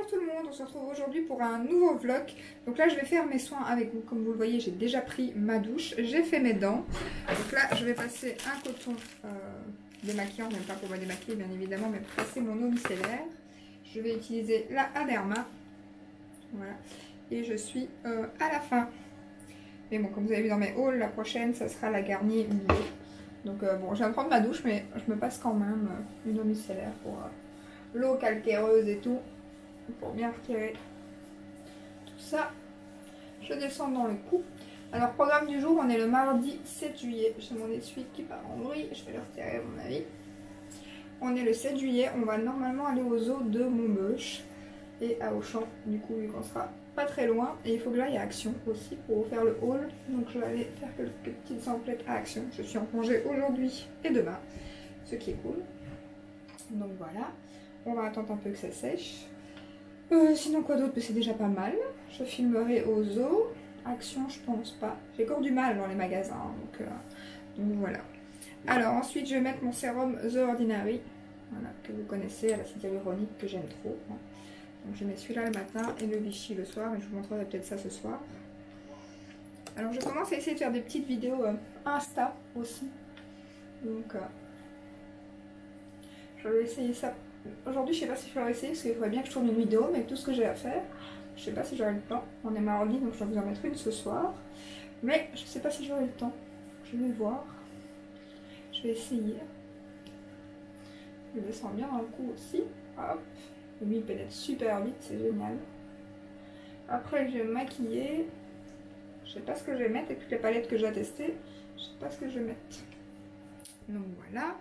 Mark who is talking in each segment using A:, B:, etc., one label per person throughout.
A: Bonjour tout le monde, on se retrouve aujourd'hui pour un nouveau vlog. Donc là je vais faire mes soins avec vous. Comme vous le voyez, j'ai déjà pris ma douche, j'ai fait mes dents. Donc là je vais passer un coton démaquillant, même pas pour me démaquiller bien évidemment, mais pour passer mon eau micellaire. Je vais utiliser la Aderma. Voilà. Et je suis à la fin. Mais bon, comme vous avez vu dans mes hauls, la prochaine ça sera la Garnier Millet. Donc bon, je viens de prendre ma douche, mais je me passe quand même une eau micellaire pour l'eau calcaireuse et tout. Pour bien retirer tout ça. Je descends dans le cou. Alors programme du jour, on est le mardi 7 juillet. J'ai mon essuie qui part en bruit, je vais le retirer à mon avis. On est le 7 juillet, on va normalement aller aux eaux de Montbeuch et à Auchan, du coup vu qu'on sera pas très loin. Et il faut que j'aille à Action aussi pour faire le haul. Donc je vais aller faire quelques petites emplettes à Action. Je suis en congé aujourd'hui et demain, ce qui est cool. Donc voilà, on va attendre un peu que ça sèche. Sinon quoi d'autre, c'est déjà pas mal. Je filmerai aux eaux. Action, je pense pas. J'ai encore du mal dans les magasins, donc voilà. Alors ensuite, je vais mettre mon sérum The Ordinary, voilà, que vous connaissez, à l'acide hyaluronique que j'aime trop. Donc je mets celui-là le matin et le Vichy le soir, mais je vous montrerai peut-être ça ce soir. Alors je commence à essayer de faire des petites vidéos Insta aussi. Donc je vais essayer ça. Aujourd'hui, je sais pas si je vais essayer parce qu'il faudrait bien que je tourne une vidéo, mais avec tout ce que j'ai à faire, je sais pas si j'aurai le temps. On est mardi, donc je vais vous en mettre une ce soir. Mais je sais pas si j'aurai le temps. Je vais voir. Je vais essayer. Je descends bien dans le cou aussi. Hop. Lui, il pénètre super vite, c'est génial. Après, je vais me maquiller. Je sais pas ce que je vais mettre avec toutes les palettes que j'ai testées. Je sais pas ce que je vais mettre. Donc voilà.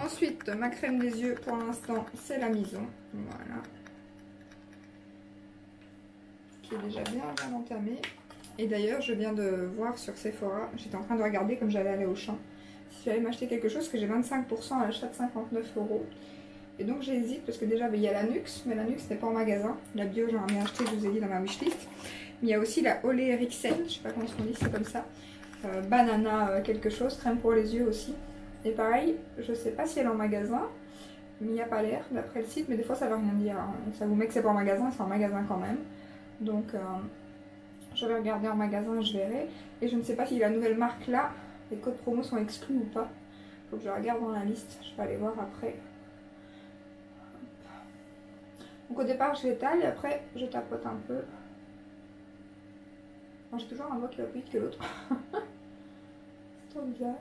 A: Ensuite, ma crème des yeux, pour l'instant, c'est la Maison. Voilà. Qui est déjà bien entamée. Et d'ailleurs, je viens de voir sur Sephora, j'étais en train de regarder comme j'allais aller au champ, si j'allais m'acheter quelque chose, que j'ai 25% à l'achat de 59 €. Et donc j'hésite, parce que déjà, il y a la Nuxe, mais la Nuxe n'est pas en magasin. La bio, j'en ai acheté, je vous ai dit dans ma wishlist. Mais il y a aussi la Olé Eriksen, je sais pas comment on dit, c'est comme ça. Banana quelque chose, crème pour les yeux aussi. Et pareil, je sais pas si elle est en magasin, mais il n'y a pas l'air d'après le site, mais des fois ça veut rien dire. Hein. Ça vous met que c'est pas en magasin, c'est en magasin quand même. Donc je vais regarder en magasin, je verrai. Et je ne sais pas si la nouvelle marque là, les codes promo sont exclus ou pas. Faut que je regarde dans la liste, je vais aller voir après. Donc au départ je l'étale et après je tapote un peu. J'ai toujours un doigt qui va plus vite que l'autre. C'est trop bizarre.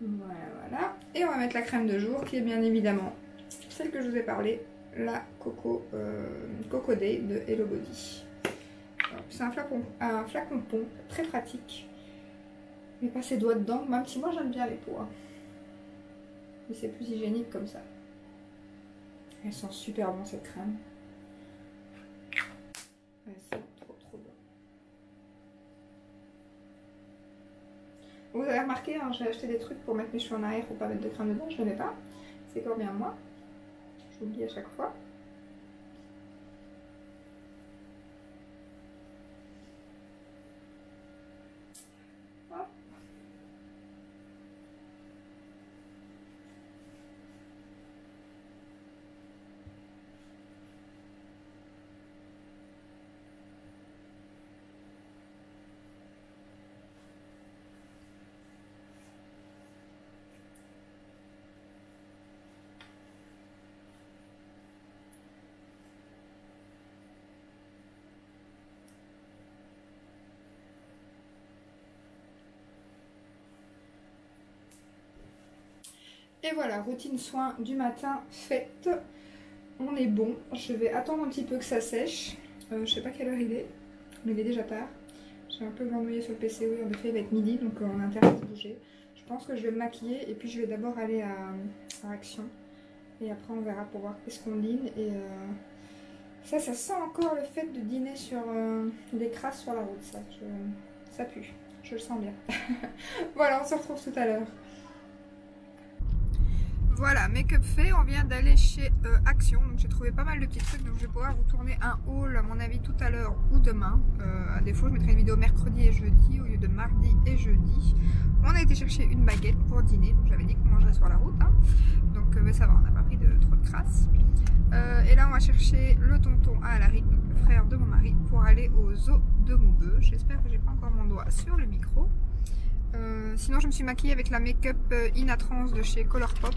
A: Voilà. Et on va mettre la crème de jour qui est bien évidemment celle que je vous ai parlé, la Coco Day de Hello Body. C'est un flacon pont très pratique. Mais pas ses doigts dedans, même si moi j'aime bien les pots. Hein. Mais c'est plus hygiénique comme ça. Elle sent super bon cette crème. Elle sent trop bon. Vous avez remarqué, hein, j'ai acheté des trucs pour mettre mes cheveux en arrière pour pas mettre de crème dedans, je ne mets pas. C'est encore bien moi. J'oublie à chaque fois. Hop. Et voilà, routine soin du matin faite. On est bon. Je vais attendre un petit peu que ça sèche. Je sais pas quelle heure il est, mais il est déjà tard. J'ai un peu glandouillé sur le PC, oui, en effet, il va être midi, donc on a intérêt à se bouger. Je pense que je vais me maquiller et puis je vais d'abord aller à Action. Et après, on verra pour voir qu'est-ce qu'on dîne. Et ça sent encore le fait de dîner sur des crasses sur la route. Ça pue. Je le sens bien. Voilà, on se retrouve tout à l'heure. Voilà, make-up fait, on vient d'aller chez Action, donc j'ai trouvé pas mal de petits trucs, donc je vais pouvoir vous tourner un haul à mon avis tout à l'heure ou demain. À défaut, je mettrai une vidéo mercredi et jeudi au lieu de mardi et jeudi. On a été chercher une baguette pour dîner, donc j'avais dit qu'on mangerait sur la route, hein. Donc mais ça va, on n'a pas pris de trop de crasse. Et là on va chercher le tonton à Alaric, donc le frère de mon mari, pour aller au zoo de Maubeuge. J'espère que j'ai pas encore mon doigt sur le micro. Sinon je me suis maquillée avec la make-up Inatrans de chez Colourpop.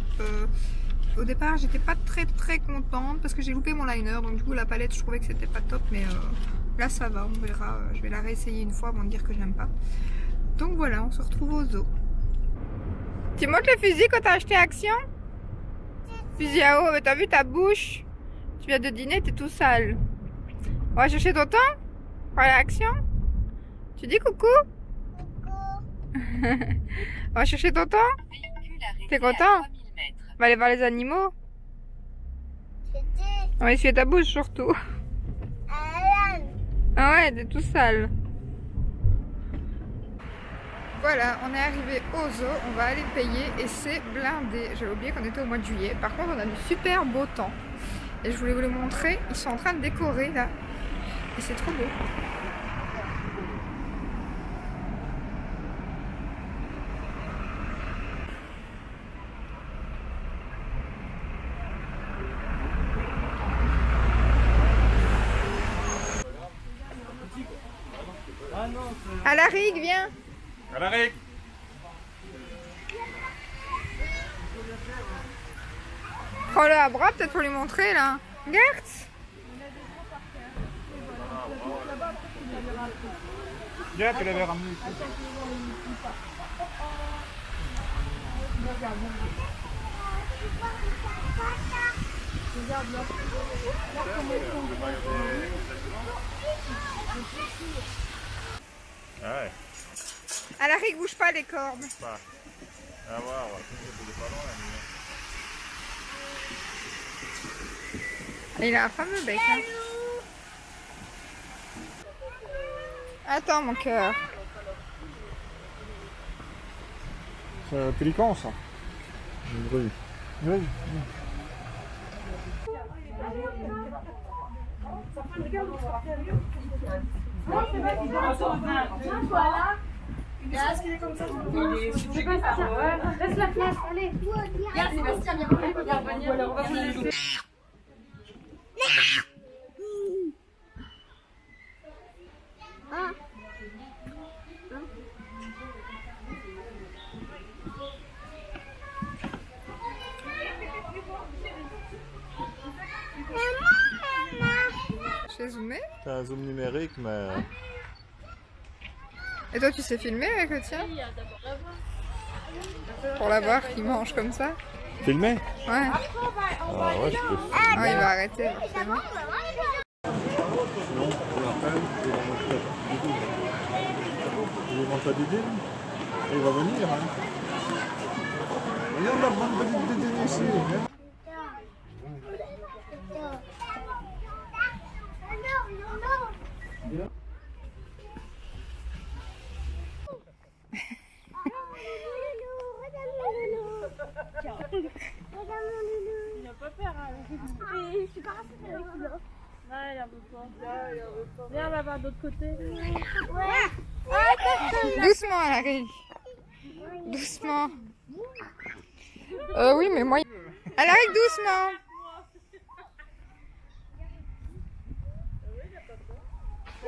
A: Au départ j'étais pas très contente parce que j'ai loupé mon liner, donc du coup la palette je trouvais que c'était pas top, mais là ça va, on verra. Je vais la réessayer une fois avant de dire que je l'aime pas. Donc voilà, on se retrouve au zoo. Tu montres le fusil quand t'as acheté Action? Fusil à eau, mais t'as vu ta bouche? Tu viens de dîner, t'es tout sale. On va chercher tonton? Pour aller à Action? Tu dis coucou? On va chercher tonton? T'es content? On va aller voir les animaux? On va essuyer ta bouche surtout. Ah ouais, t'es tout sale. Voilà, on est arrivé au zoo, on va aller payer et c'est blindé. J'avais oublié qu'on était au mois de juillet. Par contre, on a du super beau temps. Et je voulais vous le montrer, ils sont en train de décorer là. Et c'est trop beau. Alaric, viens.
B: Alaric.
A: Prends-le à bras peut-être pour lui montrer là. Gertz.
B: Viens, tu l'avais ramené ici. Ah ouais.
A: Alaric, bouge pas les cordes.
B: Pas. À voir, pas loin,
A: Il a un fameux bec. Hein. Attends mon cœur.
B: c'est un pélican ça. Oui. Oui.
C: Est-ce qu'il est comme ça? Laisse la place, allez. Regarde, Sébastien, viens. Regarde, on va faire les loups.
A: Je vais zoomer.
B: C'est un zoom numérique, mais.
A: Et toi, tu sais filmer avec le tien? Pour la voir qui mange comme ça?
B: Filmer?
A: Ouais.
B: Ah ouais, je peux.
A: Ah, il va arrêter forcément.
B: Non, on l'appelle, il est dans sa Didine. Et il va venir. Hein. Regarde la bonne petite Didine ici. Hein.
C: Il n'a pas peur, hein. Je suis pas rassurée avec lui. Ouais, il en veut pas. Viens, on va voir de l'autre côté. Ouais.
A: Doucement, Alaric. Doucement. Oui, mais moi... Alaric, doucement.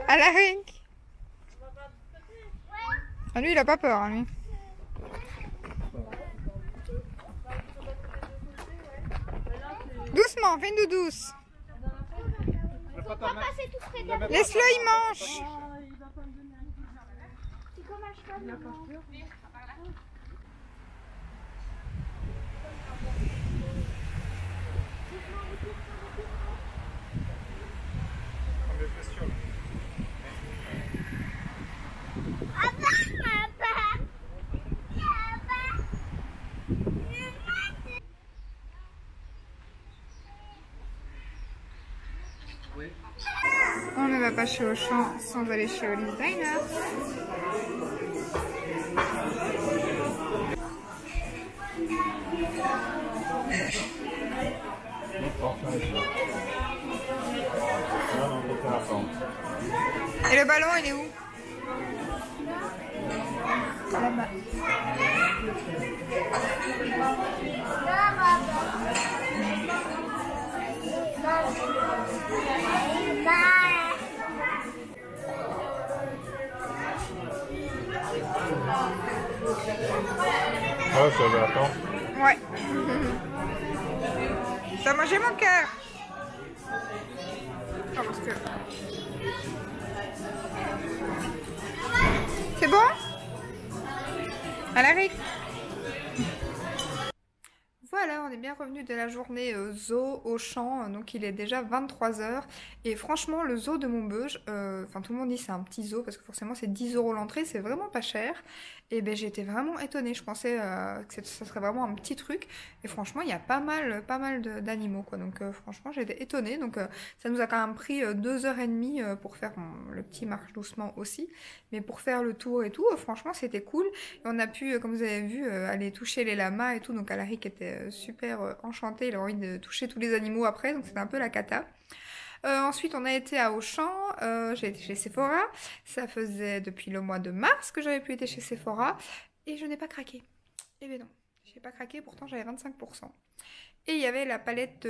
A: Alaric. Ah, lui, il a pas peur, hein, lui. Doucement, fais une douce. Laisse-le, il mange. On ne va pas chez Auchan sans aller chez Olive Diner.
B: Ah, ça va attendre.
A: Ouais. Ça a mangé mon cœur. Oh, parce que... C'est bon? Alaric. Voilà, on est bien revenu de la journée zoo au champ, donc il est déjà 23 h et franchement le zoo de Montbeuge, enfin tout le monde dit c'est un petit zoo parce que forcément c'est 10 € l'entrée, c'est vraiment pas cher et ben j'étais vraiment étonnée, je pensais que ça serait vraiment un petit truc et franchement il y a pas mal d'animaux quoi, donc franchement j'étais étonnée, donc ça nous a quand même pris 2 h 30 pour faire le petit marche doucement aussi, mais pour faire le tour et tout, franchement c'était cool et on a pu, comme vous avez vu, aller toucher les lamas et tout, donc Alaric était super enchanté, il a envie de toucher tous les animaux après, donc c'était un peu la cata. Ensuite on a été à Auchan, j'ai été chez Sephora, ça faisait depuis le mois de mars que j'avais pu être chez Sephora et je n'ai pas craqué. Eh bien non, j'ai pas craqué, pourtant j'avais 25%. Et il y avait la palette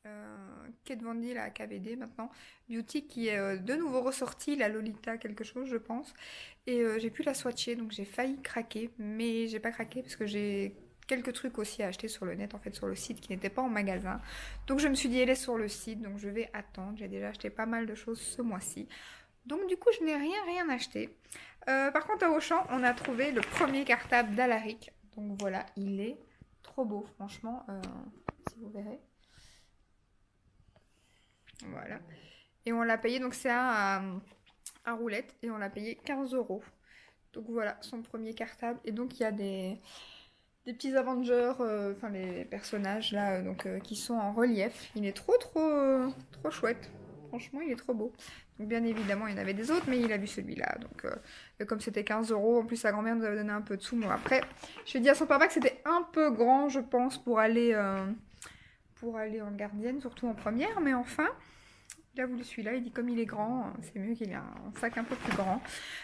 A: Kat Von D, la KVD maintenant, Beauty qui est de nouveau ressortie, la Lolita quelque chose je pense. Et j'ai pu la swatcher, donc j'ai failli craquer, mais j'ai pas craqué parce que j'ai quelques trucs aussi à acheter sur le net, en fait sur le site qui n'était pas en magasin. Donc je me suis dit elle est sur le site, donc je vais attendre. J'ai déjà acheté pas mal de choses ce mois-ci. Donc du coup je n'ai rien acheté. Par contre à Auchan on a trouvé le premier cartable d'Alaric. Donc voilà, il est trop beau franchement, si vous verrez. Voilà. Et on l'a payé, donc c'est à roulette et on l'a payé 15 €. Donc voilà son premier cartable. Et donc il y a des petits Avengers, enfin les personnages là, donc qui sont en relief. Il est trop chouette. Franchement, il est trop beau. Donc bien évidemment, il y en avait des autres, mais il a vu celui-là. Donc comme c'était 15 €, en plus sa grand-mère nous avait donné un peu de sous. Moi après, je lui ai dit à son papa que c'était un peu grand, je pense, pour aller en gardienne, surtout en première. Mais enfin, il a voulu celui-là, il dit comme il est grand, c'est mieux qu'il ait un sac un peu plus grand.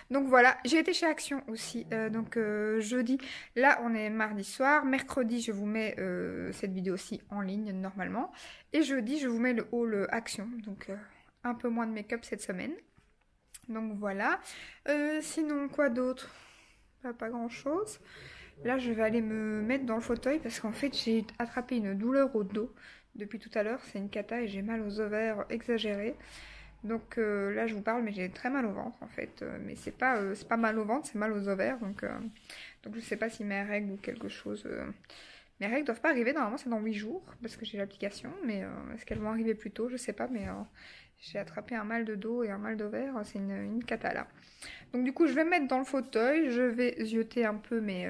A: Donc voilà, j'ai été chez Action aussi, donc jeudi, là on est mardi soir, mercredi je vous mets cette vidéo aussi en ligne normalement, et jeudi je vous mets le haul Action, donc un peu moins de make-up cette semaine. Donc voilà, sinon quoi d'autre? Pas grand chose. Là je vais aller me mettre dans le fauteuil parce qu'en fait j'ai attrapé une douleur au dos. Depuis tout à l'heure, c'est une cata et j'ai mal aux ovaires exagérés. Donc là, je vous parle, mais j'ai très mal au ventre en fait. Mais c'est pas mal au ventre, c'est mal aux ovaires. Donc je sais pas si mes règles ou quelque chose. Mes règles doivent pas arriver, normalement c'est dans 8 jours parce que j'ai l'application. Mais est-ce qu'elles vont arriver plus tôt? Je sais pas, mais j'ai attrapé un mal de dos et un mal d'ovaire. C'est une cata là. Donc du coup, je vais me mettre dans le fauteuil. Je vais zioter un peu mes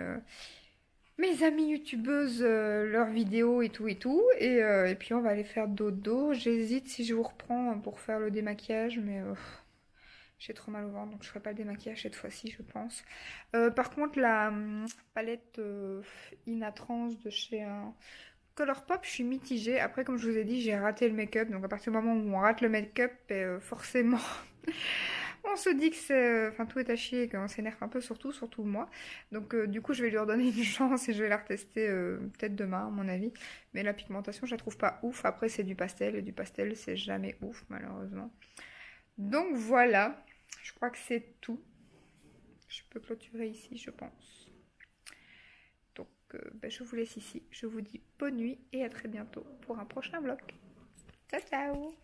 A: amies youtubeuses, leurs vidéos et tout. Et puis on va aller faire dodo. J'hésite si je vous reprends pour faire le démaquillage, mais j'ai trop mal au ventre, donc je ferai pas le démaquillage cette fois-ci, je pense. Par contre, la palette Inatrans de chez Colourpop, je suis mitigée. Après, comme je vous ai dit, j'ai raté le make-up. Donc à partir du moment où on rate le make-up, forcément... on se dit que c'est, enfin tout est à chier et qu'on s'énerve un peu, surtout moi. Donc du coup je vais lui redonner une chance et je vais la retester peut-être demain à mon avis. Mais la pigmentation je la trouve pas ouf. Après c'est du pastel et du pastel c'est jamais ouf malheureusement. Donc voilà, je crois que c'est tout. Je peux clôturer ici je pense. Donc je vous laisse ici. Je vous dis bonne nuit et à très bientôt pour un prochain vlog. Ciao ciao.